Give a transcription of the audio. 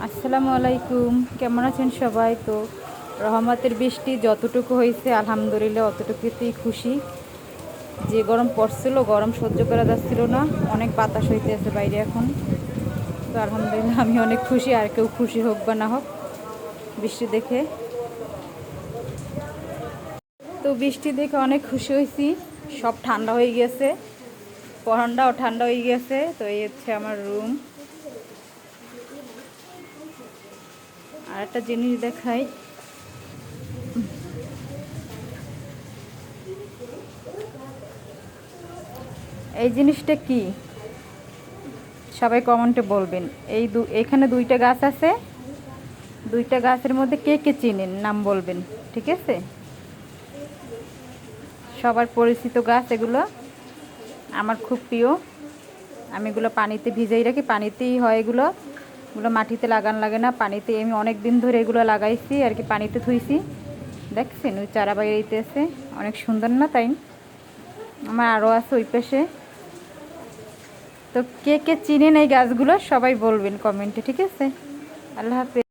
আসসালামু আলাইকুম, কেমন আছেন সবাই? তো রহমতের বৃষ্টি যতটুকু হয়েছে আলহামদুলিল্লাহ অতটুকুতেই খুশি। যে গরম পড়ছিল, গরম সহ্য করা যাচ্ছিল না, অনেক বাতাস হইতে আছে বাইরে এখন। তো আলহামদুলিল্লাহ আমি অনেক খুশি, আর কেউ খুশি হোক বা না হোক বৃষ্টি দেখে। তো বৃষ্টি দেখে অনেক খুশি হয়েছি, সব ঠান্ডা হয়ে গেছে, পরানটাও ঠান্ডা হয়ে গেছে। তো এই হচ্ছে আমার রুম। আর একটা জিনিস দেখাই, এই জিনিসটা কি সবাই কমেন্টে বলবেন। এখানে দুইটা গাছ আছে, দুইটা গাছের মধ্যে কে কে চিনেন নাম বলবেন, ঠিক আছে? সবার পরিচিত গাছ এগুলো, আমার খুব প্রিয়। আমি এগুলো পানিতে ভিজাই রাখি, পানিতেই হয় এগুলো। এগুলো মাটিতে লাগান লাগে না, পানিতে। আমি অনেক দিন ধরে এগুলো লাগাইছি আর কি, পানিতে থুইছি। দেখছেন ওই চারা বাইরেতে আছে, অনেক সুন্দর না তাই? আমার আরও আছে ওই পাশে। তো কে কে চিনেন এই গাছগুলো সবাই বলবেন কমেন্টে, ঠিক আছে? আল্লাহ হাফেজ।